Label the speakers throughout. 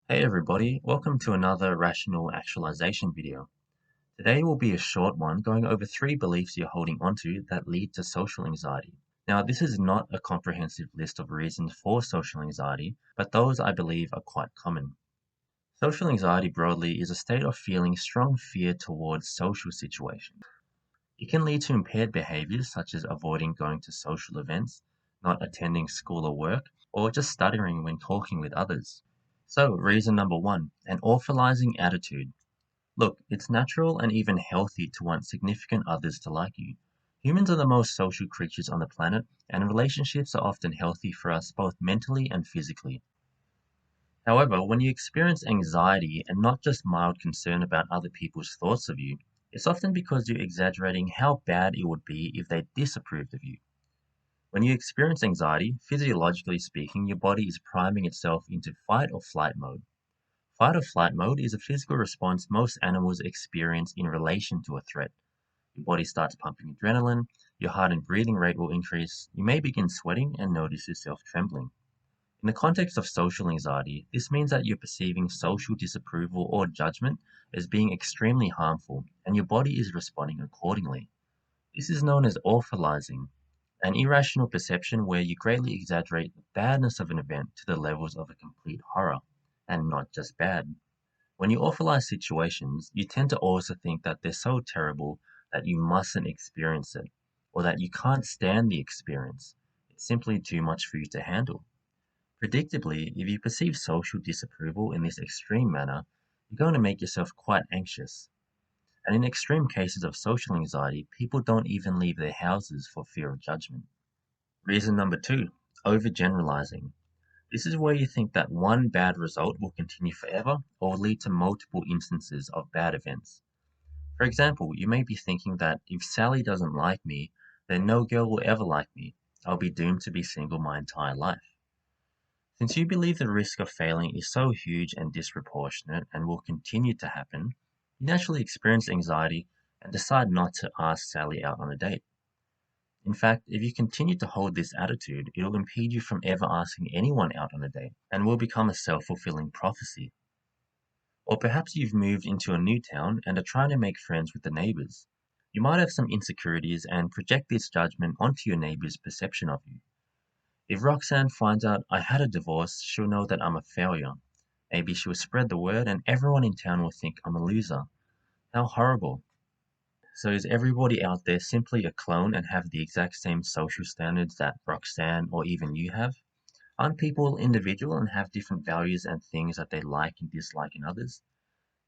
Speaker 1: Hey everybody, welcome to another rational actualization video. Today will be a short one going over 3 beliefs you're holding onto that lead to social anxiety. Now, this is not a comprehensive list of reasons for social anxiety, but those I believe are quite common. Social anxiety broadly is a state of feeling strong fear towards social situations. It can lead to impaired behaviors such as avoiding going to social events, not attending school or work, or just stuttering when talking with others. So, reason number one, an awfulizing attitude. Look, it's natural and even healthy to want significant others to like you. Humans are the most social creatures on the planet, and relationships are often healthy for us both mentally and physically. However, when you experience anxiety and not just mild concern about other people's thoughts of you, it's often because you're exaggerating how bad it would be if they disapproved of you. When you experience anxiety, physiologically speaking, your body is priming itself into fight or flight mode. Fight or flight mode is a physical response most animals experience in relation to a threat. Your body starts pumping adrenaline, your heart and breathing rate will increase, you may begin sweating and notice yourself trembling. In the context of social anxiety, this means that you're perceiving social disapproval or judgment as being extremely harmful, and your body is responding accordingly. This is known as awfulizing, an irrational perception where you greatly exaggerate the badness of an event to the levels of a complete horror, and not just bad. When you awfulize situations, you tend to also think that they're so terrible that you mustn't experience it, or that you can't stand the experience. It's simply too much for you to handle. Predictably, if you perceive social disapproval in this extreme manner, you're going to make yourself quite anxious. And in extreme cases of social anxiety, people don't even leave their houses for fear of judgment. Reason number two, overgeneralizing. This is where you think that one bad result will continue forever or will lead to multiple instances of bad events. For example, you may be thinking that if Sally doesn't like me, then no girl will ever like me. I'll be doomed to be single my entire life. Since you believe the risk of failing is so huge and disproportionate and will continue to happen, you naturally experience anxiety and decide not to ask Sally out on a date. In fact, if you continue to hold this attitude, it'll impede you from ever asking anyone out on a date and will become a self-fulfilling prophecy. Or perhaps you've moved into a new town and are trying to make friends with the neighbors. You might have some insecurities and project this judgment onto your neighbor's perception of you. If Roxanne finds out I had a divorce, she'll know that I'm a failure. Maybe she'll spread the word and everyone in town will think I'm a loser. How horrible. So is everybody out there simply a clone and have the exact same social standards that Roxanne or even you have? Aren't people individual and have different values and things that they like and dislike in others?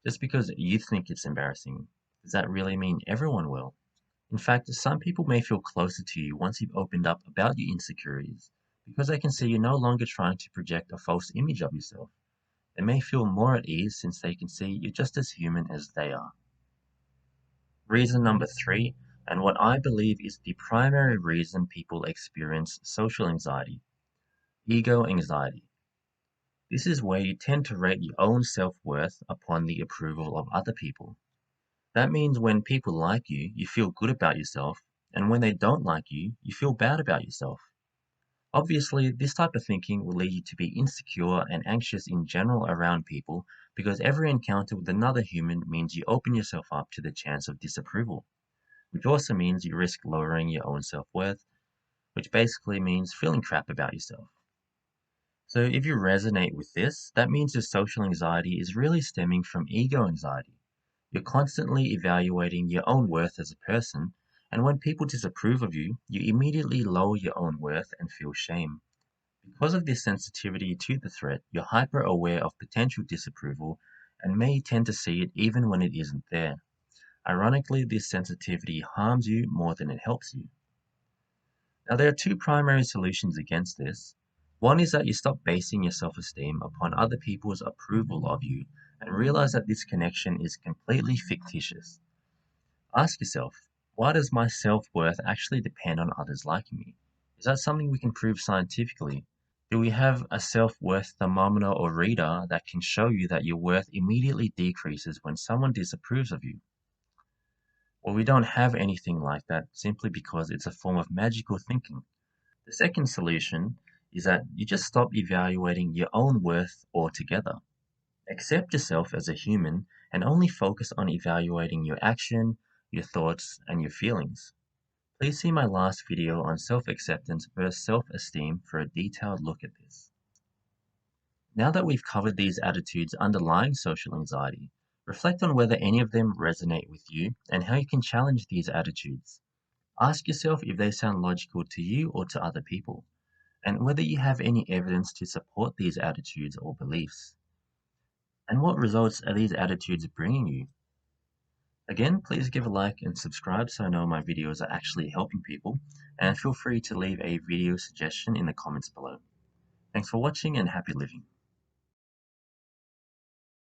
Speaker 1: Just because you think it's embarrassing, does that really mean everyone will? In fact, some people may feel closer to you once you've opened up about your insecurities, because they can see you're no longer trying to project a false image of yourself. They may feel more at ease since they can see you're just as human as they are. Reason number three, and what I believe is the primary reason people experience social anxiety, ego anxiety. This is where you tend to rate your own self-worth upon the approval of other people. That means when people like you, you feel good about yourself, and when they don't like you, you feel bad about yourself. Obviously, this type of thinking will lead you to be insecure and anxious in general around people because every encounter with another human means you open yourself up to the chance of disapproval, which also means you risk lowering your own self-worth, which basically means feeling crap about yourself. So if you resonate with this, that means your social anxiety is really stemming from ego anxiety. You're constantly evaluating your own worth as a person, and when people disapprove of you, you immediately lower your own worth and feel shame. Because of this sensitivity to the threat, you're hyper aware of potential disapproval and may tend to see it even when it isn't there. Ironically, this sensitivity harms you more than it helps you. Now, there are two primary solutions against this. One is that you stop basing your self-esteem upon other people's approval of you and realize that this connection is completely fictitious. Ask yourself, why does my self-worth actually depend on others liking me? Is that something we can prove scientifically? Do we have a self-worth thermometer or reader that can show you that your worth immediately decreases when someone disapproves of you? Well, we don't have anything like that simply because it's a form of magical thinking. The second solution is that you just stop evaluating your own worth altogether. Accept yourself as a human and only focus on evaluating your action, your thoughts, and your feelings. Please see my last video on self-acceptance versus self-esteem for a detailed look at this. Now that we've covered these attitudes underlying social anxiety, reflect on whether any of them resonate with you and how you can challenge these attitudes. Ask yourself if they sound logical to you or to other people, and whether you have any evidence to support these attitudes or beliefs. And what results are these attitudes bringing you? Again, please give a like and subscribe so I know my videos are actually helping people, and feel free to leave a video suggestion in the comments below. Thanks for watching and happy living.